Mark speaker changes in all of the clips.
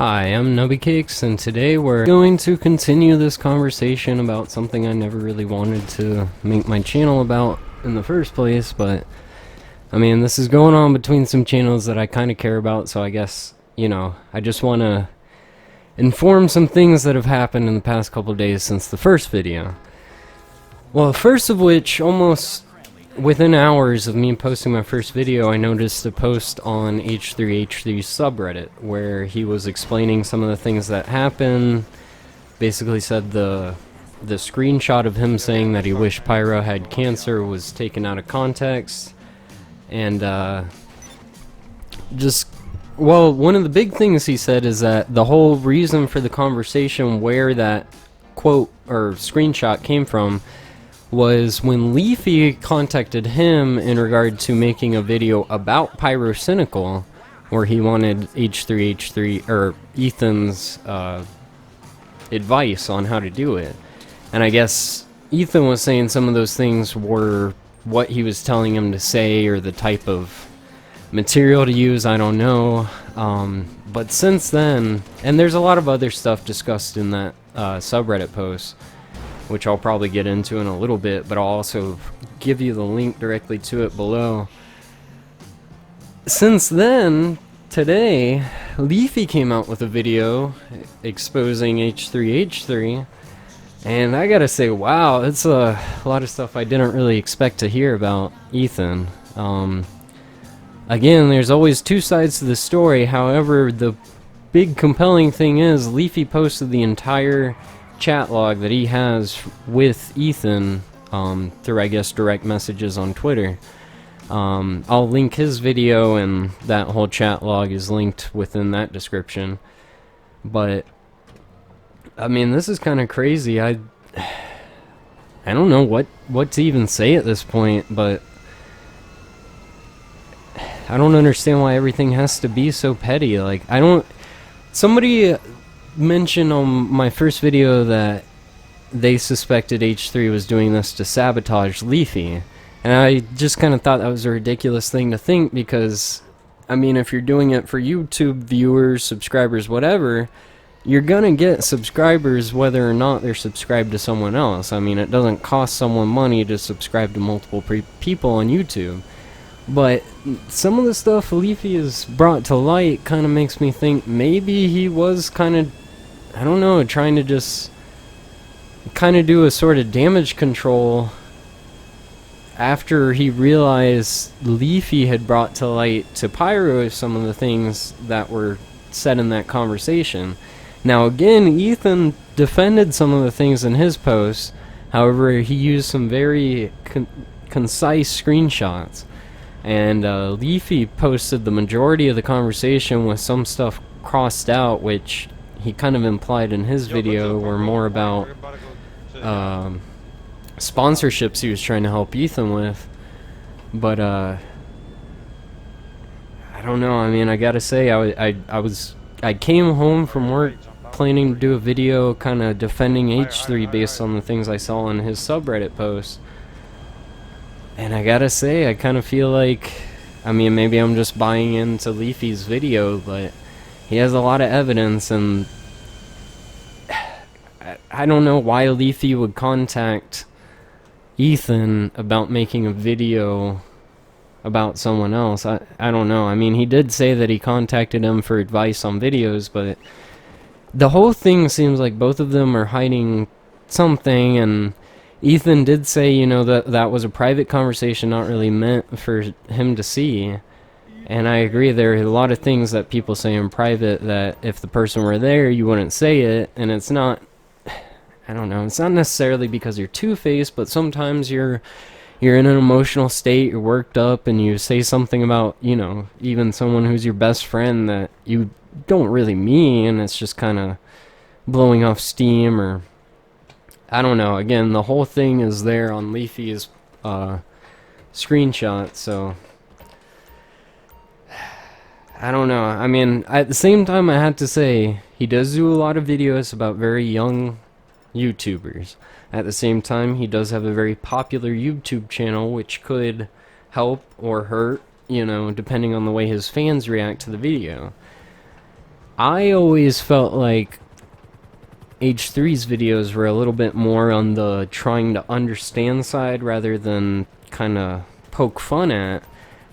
Speaker 1: Hi, I'm Nubbycakes, and today we're going to continue this conversation about something I never really wanted to make my channel about in the first place, but I mean, this is going on between some channels that I kind of care about, so I guess, I just want to inform some things that have happened in the past couple days since the first video. Well, first of which, almost within hours of me posting my first video, I noticed a post on H3H3's subreddit where he was explaining some of the things that happened. Basically said the screenshot of him saying that he wished Pyro had cancer was taken out of context. And one of the big things he said is that the whole reason for the conversation where that quote or screenshot came from was when Leafy contacted him in regard to making a video about Pyrocynical, where he wanted H3H3 or Ethan's advice on how to do it. And I guess Ethan was saying some of those things were what he was telling him to say, or the type of material to use, I don't know. But since then, and there's a lot of other stuff discussed in that subreddit post, which I'll probably get into in a little bit, but I'll also give you the link directly to it below. Since then, today, Leafy came out with a video exposing H3H3, and I gotta say, wow, it's a lot of stuff I didn't really expect to hear about Ethan. Again, there's always two sides to the story. However, the big compelling thing is Leafy posted the entire chat log that he has with Ethan through, I guess, direct messages on Twitter. I'll link his video, and that whole chat log is linked within that description. But I mean, this is kind of crazy. I don't know what to even say at this point, but I don't understand why everything has to be so petty. Like, somebody mentioned on my first video that they suspected H3 was doing this to sabotage Leafy, and I just kind of thought that was a ridiculous thing to think, because I mean, if you're doing it for YouTube viewers, subscribers, whatever, you're gonna get subscribers whether or not they're subscribed to someone else. I mean, it doesn't cost someone money to subscribe to multiple people on YouTube. But some of the stuff Leafy has brought to light kind of makes me think maybe he was kind of, I don't know, trying to just kind of do a sort of damage control after he realized Leafy had brought to light to Pyro some of the things that were said in that conversation. Now again, Ethan defended some of the things in his post. However, he used some very concise screenshots. And Leafy posted the majority of the conversation with some stuff crossed out, which he kind of implied in his video were more about sponsorships he was trying to help Ethan with. But I don't know. I mean, I gotta say, I came home from work planning to do a video kind of defending H3 based on the things I saw in his subreddit post. And I gotta say, I kind of feel like, I mean, maybe I'm just buying into Leafy's video, but he has a lot of evidence, and I don't know why Leafy would contact Ethan about making a video about someone else. I don't know. I mean, he did say that he contacted him for advice on videos, but the whole thing seems like both of them are hiding something, and Ethan did say, that was a private conversation, not really meant for him to see. And I agree, there are a lot of things that people say in private that if the person were there, you wouldn't say it. And it's not, I don't know, it's not necessarily because you're two-faced, but sometimes you're in an emotional state, you're worked up, and you say something about, even someone who's your best friend that you don't really mean. It's just kind of blowing off steam, or I don't know. Again, the whole thing is there on Leafy's screenshot, so I don't know. I mean, at the same time, I had to say, he does do a lot of videos about very young YouTubers. At the same time, he does have a very popular YouTube channel, which could help or hurt, depending on the way his fans react to the video. I always felt like H3's videos were a little bit more on the trying to understand side rather than kind of poke fun at.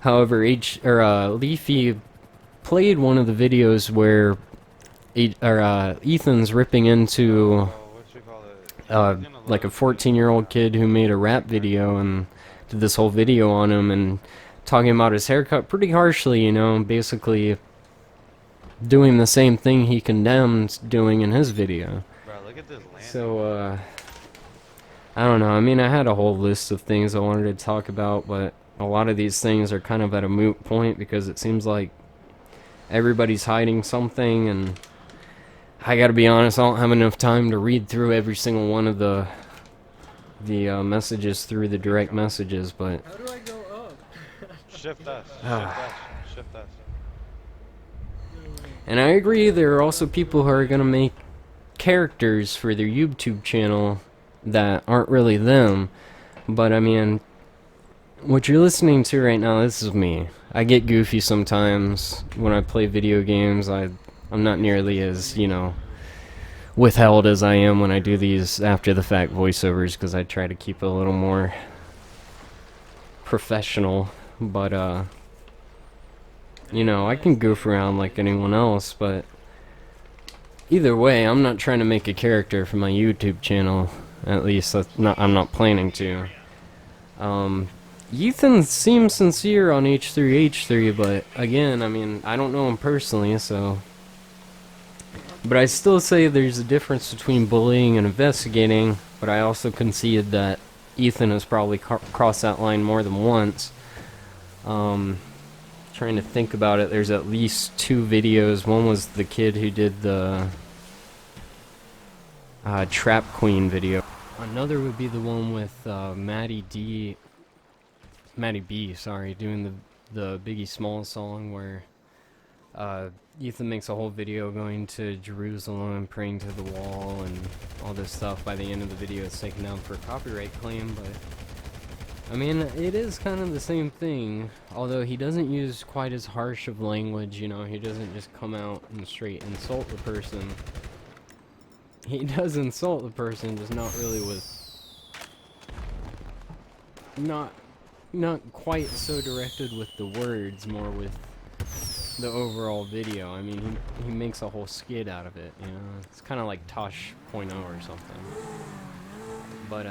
Speaker 1: However, Leafy played one of the videos where Ethan's ripping into like a 14-year-old kid who made a rap video and did this whole video on him and talking about his haircut pretty harshly, you know, basically doing the same thing he condemned doing in his video.
Speaker 2: Bro, look at this land.
Speaker 1: So, I don't know. I mean, I had a whole list of things I wanted to talk about, but a lot of these things are kind of at a moot point because it seems like everybody's hiding something, and I gotta be honest, I don't have enough time to read through every single one of the messages through the direct messages, but...
Speaker 3: How do I go up?
Speaker 2: Shift us. Shift us.
Speaker 1: And I agree, there are also people who are gonna make characters for their YouTube channel that aren't really them, but I mean, what you're listening to right now, this is me. I get goofy sometimes when I play video games. I'm not nearly as, you know, withheld as I am when I do these after the fact voiceovers, because I try to keep it a little more professional, but you know, I can goof around like anyone else, but either way, I'm not trying to make a character for my YouTube channel. At least I'm not planning to. Ethan seems sincere on H3H3, but again, I mean, I don't know him personally, so... But I still say there's a difference between bullying and investigating, but I also concede that Ethan has probably crossed that line more than once. Trying to think about it, there's at least 2 videos. One was the kid who did the Trap Queen video. Another would be the one with Maddie B, sorry, doing the Biggie Smalls song where Ethan makes a whole video going to Jerusalem, praying to the wall, and all this stuff. By the end of the video, it's taken down for a copyright claim, but I mean, it is kind of the same thing, although he doesn't use quite as harsh of language, you know, he doesn't just come out and straight insult the person. He does insult the person, just not really with... Not quite so directed with the words, more with the overall video. I mean, he makes a whole skit out of it, you know? It's kind of like Tosh.0 or something. But,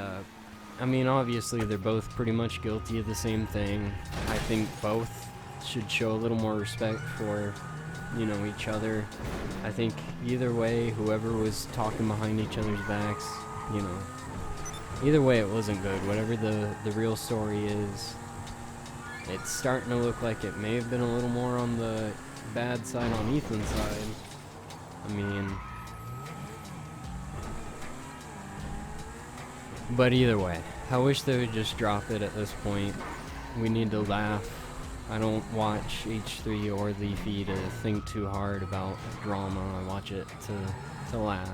Speaker 1: I mean, obviously they're both pretty much guilty of the same thing. I think both should show a little more respect for, you know, each other. I think either way, whoever was talking behind each other's backs, you know, either way it wasn't good. Whatever the real story is, it's starting to look like it may have been a little more on the bad side on Ethan's side. I mean, but either way, I wish they would just drop it at this point. We need to laugh. I don't watch H3 or Leafy to think too hard about drama. I watch it to laugh.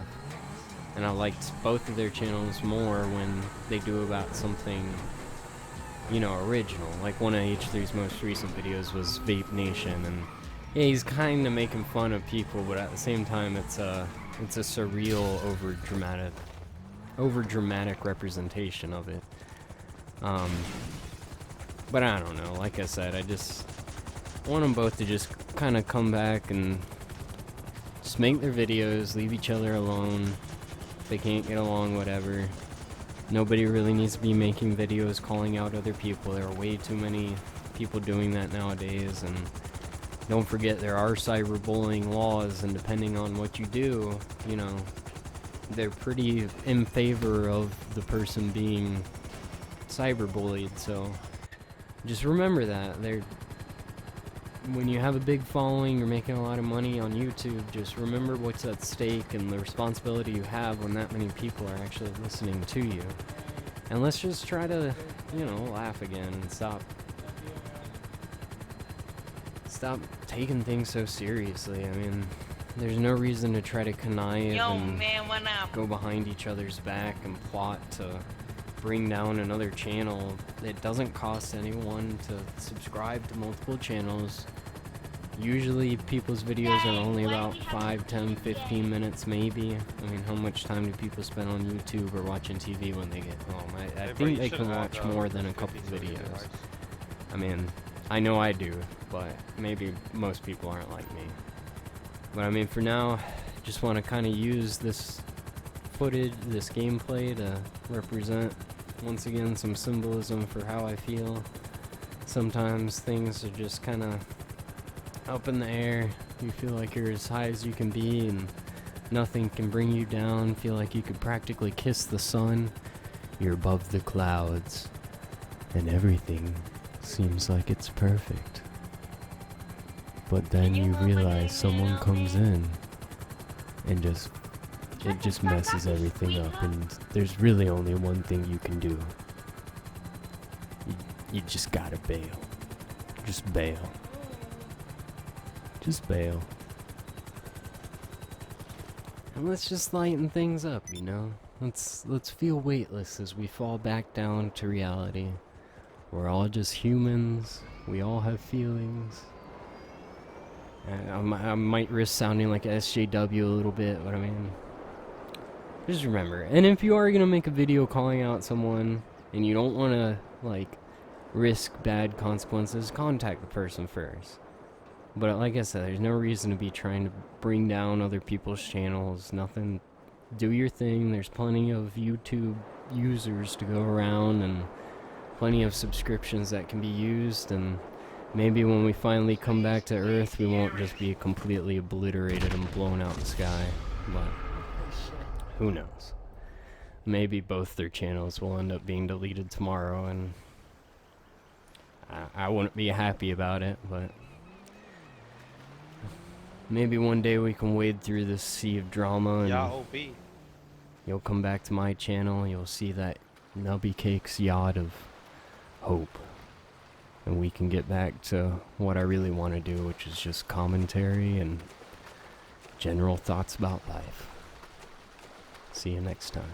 Speaker 1: And I liked both of their channels more when they do about something, you know, original. Like one of H3's most recent videos was Vape Nation, and yeah, he's kind of making fun of people, but at the same time, it's a surreal, over dramatic representation of it. But I don't know. Like I said, I just want them both to just kind of come back and just make their videos, leave each other alone. If they can't get along, whatever. Nobody really needs to be making videos calling out other people. There are way too many people doing that nowadays, and don't forget there are cyberbullying laws, and depending on what you do, you know, they're pretty in favor of the person being cyberbullied, so just remember that. When you have a big following, you're making a lot of money on YouTube, just remember what's at stake and the responsibility you have when that many people are actually listening to you. And let's just try to, you know, laugh again and stop taking things so seriously. I mean, there's no reason to try to connive and go behind each other's back and plot to bring down another channel. It doesn't cost anyone to subscribe to multiple channels. Usually people's videos are only about 5, 10, 15 minutes maybe. I mean, how much time do people spend on YouTube or watching TV when they get home? I
Speaker 2: Hey, bro,
Speaker 1: think
Speaker 2: you
Speaker 1: they
Speaker 2: should
Speaker 1: can
Speaker 2: add,
Speaker 1: watch more than a
Speaker 2: 50
Speaker 1: couple
Speaker 2: to your
Speaker 1: videos.
Speaker 2: device.
Speaker 1: I mean, I know I do, but maybe most people aren't like me. But I mean, for now, just want to kind of use this footage, this gameplay to represent, once again, some symbolism for how I feel. Sometimes things are just kind of up in the air. You feel like you're as high as you can be and nothing can bring you down. Feel like you could practically kiss the sun. You're above the clouds and everything seems like it's perfect. But then you realize someone comes in and it just messes everything up, and there's really only one thing you can do. You just gotta bail. Just bail. Just bail. And let's just lighten things up, you know? Let's feel weightless as we fall back down to reality. We're all just humans. We all have feelings. I might risk sounding like a SJW a little bit, but I mean, just remember. And if you are gonna make a video calling out someone and you don't want to like risk bad consequences, contact the person first. But like I said, there's no reason to be trying to bring down other people's channels. Nothing. Do your thing. There's plenty of YouTube users to go around and plenty of subscriptions that can be used, and maybe when we finally come back to Earth, we won't just be completely obliterated and blown out in the sky. But who knows? Maybe both their channels will end up being deleted tomorrow, and I wouldn't be happy about it, but maybe one day we can wade through this sea of drama and
Speaker 2: Yeah, OB.
Speaker 1: you'll come back to my channel, you'll see that Nubby Cake's yacht of hope. And we can get back to what I really want to do, which is just commentary and general thoughts about life. See you next time.